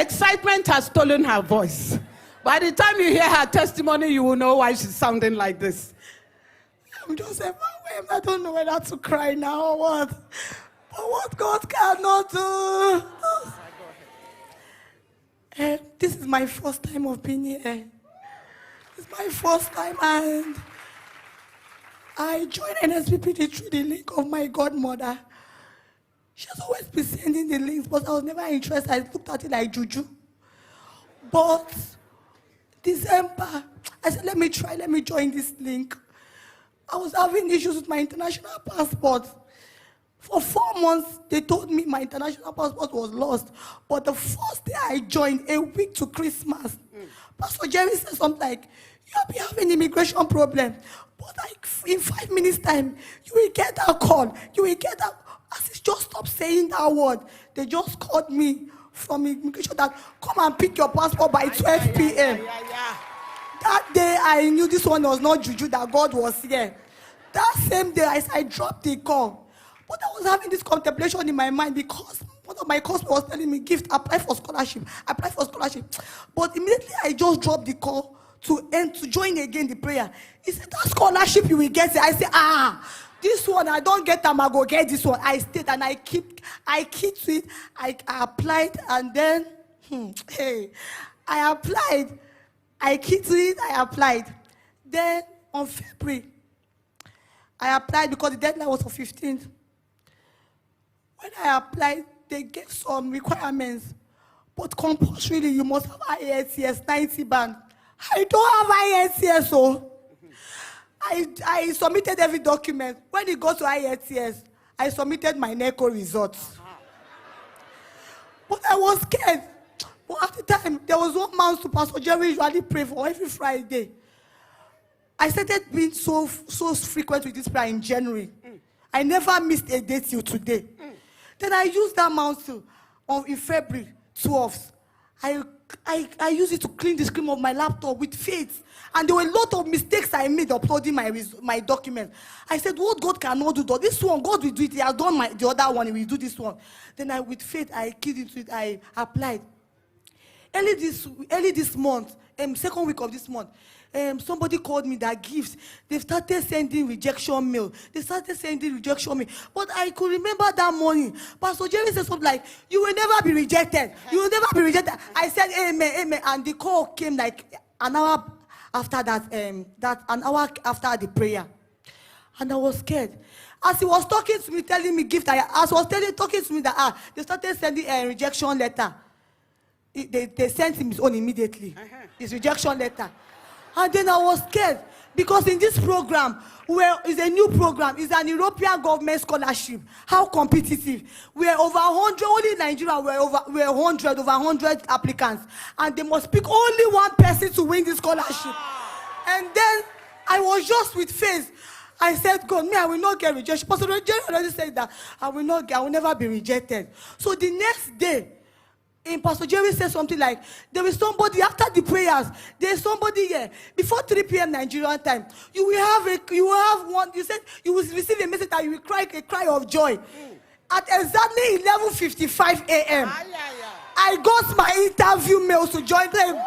Excitement has stolen her voice. By the time you hear her testimony, you will know why she's sounding like this. I'm just overwhelmed. I don't know whether to cry now or what. But what God cannot do. This is my first time of being here. It's my first time, and I joined NSPPD through the link of my godmother. She has always been sending the links, but I was never interested. I looked at it like juju. But December, I said, let me join this link. I was having issues with my international passport. For 4 months, they told me my international passport was lost. But the first day I joined, a week to Christmas, Pastor Jerry said something like, you'll be having immigration problem. But like in 5 minutes time, you will get that call. You will get that. As he just stopped saying that word, they just called me from immigration that come and pick your passport by 12 p.m. That day I knew this one was not juju, that God was here. That same day I dropped the call. But I was having this contemplation in my mind because one of my coursemate was telling me, gift, apply for scholarship. But immediately I just dropped the call to join again the prayer. He said, that scholarship you will get it. I said, this one, I don't get them, I go get this one. I stayed and I keep to it. I applied and then, I applied. I keep to it, I applied. Then on February, I applied because the deadline was for 15th. When I applied, they gave some requirements. But compulsorily, you must have IELTS 90 band. I don't have IELTS, so I submitted every document. When it got to IELTS, I submitted my NECO results. But I was scared. But at the time, there was one man to Pastor Jerry usually pray for every Friday. I started being so frequent with this prayer in January. I never missed a day till today. Then I used that mantle in February 12th. I used it to clean the screen of my laptop with faith. And there were a lot of mistakes I made uploading my documents. I said, what God cannot do, this one, God will do it. He has done the other one, he will do this one. Then with faith, I keyed into it, I applied. Early this month, second week of this month, somebody called me that gifts. They started sending rejection mail. But I could remember that morning. Pastor Jerry said something like, you will never be rejected. You will never be rejected. I said, amen. And the call came like an hour after that, an hour after the prayer. And I was scared. As he was talking to me, telling me gift, talking to me that they started sending a rejection letter. They sent him his own immediately. His rejection letter. And then I was scared because in this program, it's a new program, it's an European government scholarship. How competitive. We're over 100, only in Nigeria, we're 100 applicants. And they must pick only one person to win this scholarship. And then I was just with faith. I said, God, I will not get rejected. Pastor Jerry already said that I will never be rejected. So the next day, Pastor Jerry said something like, there is somebody after the prayers, there's somebody here. Before 3 p.m. Nigerian time, you will have one, you said you will receive a message that you will cry a cry of joy. At exactly 11:55 a.m., I got my interview mail to join them.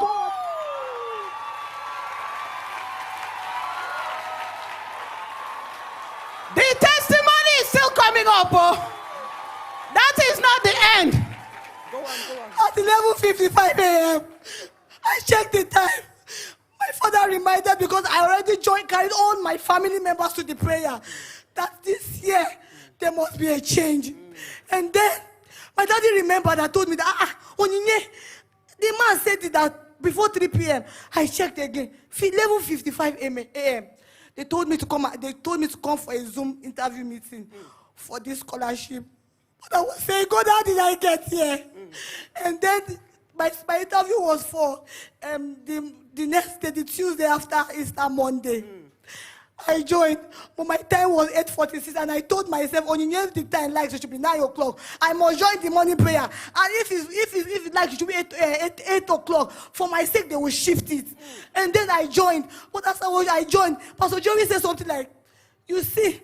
The testimony is still coming up. That is not the end. Go on. At 11:55 a.m., I checked the time. My father reminded because I already carried all my family members to the prayer that this year there must be a change. And then my daddy remembered and told me that Onyinye, the man said that before 3 p.m. I checked again. 11:55 a.m. They told me to come for a Zoom interview meeting for this scholarship. But I was saying, God, how did I get here? And then my interview was for the next day, the Tuesday after Easter Monday. I joined, but my time was 8:46, and I told myself, the time likes it should be 9 o'clock. I must join the morning prayer. And if it likes it should be 8 o'clock. For my sake, they will shift it. And then I joined. But as I joined, Pastor Jerry said something like, you see,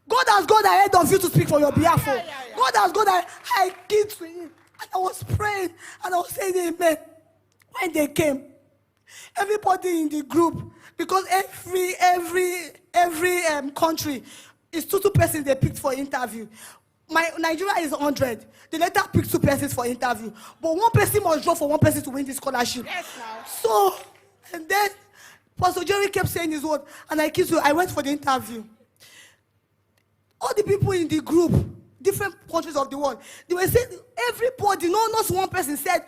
God has gone ahead of you to speak for your behalf. God has gone ahead. I keyed to him. And I was praying and I was saying amen. When they came, everybody in the group, because every country is two persons they picked for interview. My Nigeria is 100. They later picked 2 persons for interview. But 1 person must draw for 1 person to win the scholarship. Yes, now. So, and then Pastor Jerry kept saying his word, and I went for the interview. All the people in the group, different countries of the world, they were saying, everybody, not 1 person said,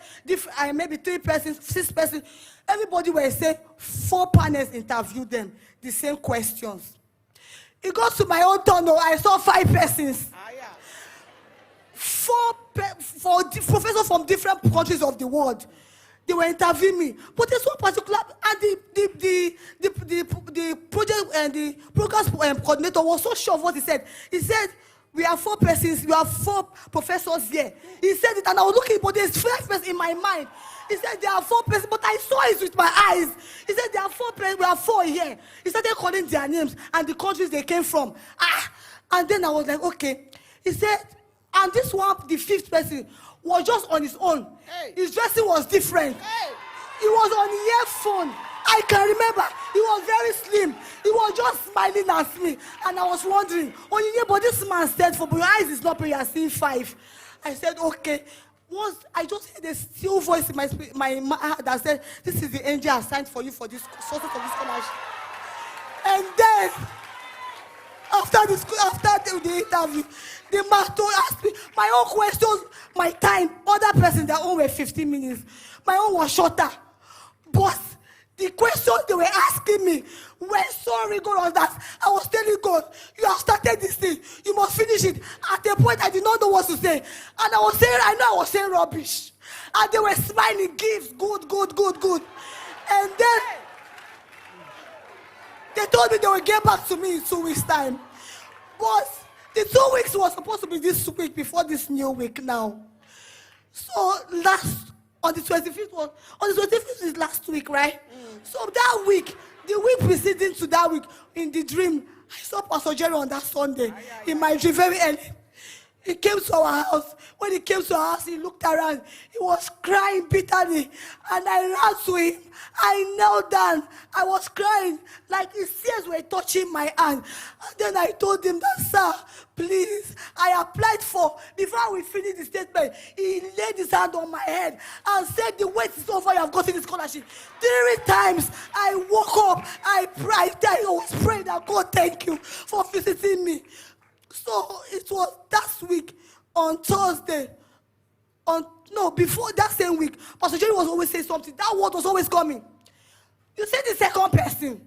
maybe 3 persons, 6 persons, everybody were saying 4 panels interviewed them, the same questions. It got to my own turn, I saw 5 persons. Yeah. 4 professors from different countries of the world. They were interviewing me, but this one particular, and the project and the program coordinator was so sure of what he said. He said, we have 4 persons, we have 4 professors here. He said it, and I was looking, but there's 5 persons in my mind. He said there are 4 persons, but I saw it with my eyes. He said there are 4 persons, we have 4 here. He started calling their names and the countries they came from. And then I was like, okay. He said, and this one, the 5th person, was just on his own. Hey. His dressing was different. Hey. He was on earphone. I can remember. He was very slim. He was just smiling at me. And I was wondering, oh, yeah, but this man said, for your eyes is not pretty, you're seeing 5. I said, okay. I just heard a still voice in my heart that said, this is the angel assigned for you for this source of this scholarship. And then, after the interview, the man asked me my own questions, my time. Other person, their own were 15 minutes. My own was shorter. But the questions they were asking me were so rigorous that I was telling God, you have started this thing, you must finish it. At a point, I did not know what to say. And I was saying rubbish. And they were smiling, gifts, good. And then, they told me they would get back to me in 2 weeks' time. But the 2 weeks was supposed to be this week before this new week now. So on the 25th is last week, right? So that week, the week preceding to that week, in the dream, I saw Pastor Jerry on that Sunday in my dream very early. He came to our house. When he came to our house, he looked around. He was crying bitterly. And I ran to him. I knelt down. I was crying. Like his tears were touching my hand. And then I told him that, sir, please, I applied for, before we finished the statement, he laid his hand on my head and said, the wait is over, you have gotten the scholarship. 3 times I woke up. I prayed. I was praying that, God, thank you for visiting me. So it was that week on Thursday. Before that same week, Pastor Jerry was always saying something. That word was always coming. You see the second person.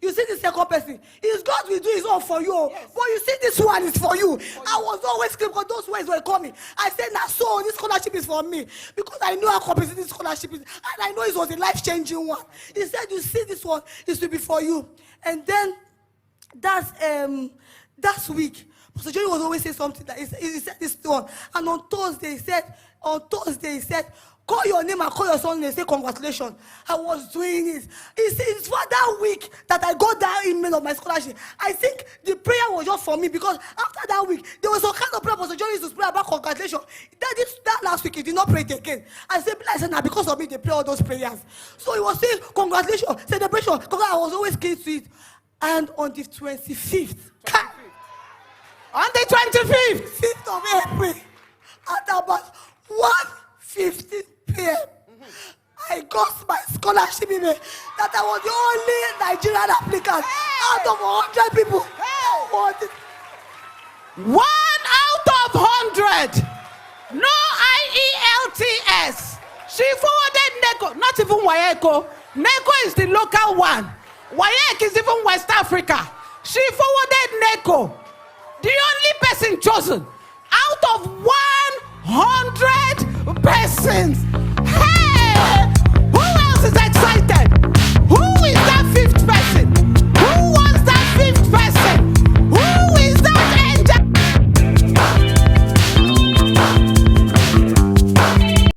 You see the second person. It's God will do his own for you. Yes. But you see this one is for you. I was always screaming because those words were coming. I said, now so this scholarship is for me. Because I knew how comprehensive this scholarship is. And I know it was a life-changing one. He said, you see this one, it will be for you. And then that week, Pastor Jerry was always saying something that he said this one. And on Thursday, he said, call your name and call your son and say congratulations. I was doing it. It's for that week that I got that email of my scholarship. I think the prayer was just for me because after that week, there was some kind of prayer Pastor Jerry used to pray about congratulations. That last week, he did not pray it again. I said, now because of me, they pray all those prayers. So he was saying congratulations, celebration, because I was always keen to it. And on the 25th, on the 25th, 5th of April, at about 1:15 p.m., I got my scholarship email that I was the only Nigerian applicant out of 100 people. 1 out of 100. No IELTS. She forwarded NECO, not even WAECO. NECO is the local one. WAEC is even West Africa. She forwarded NECO. The only person chosen out of 100 persons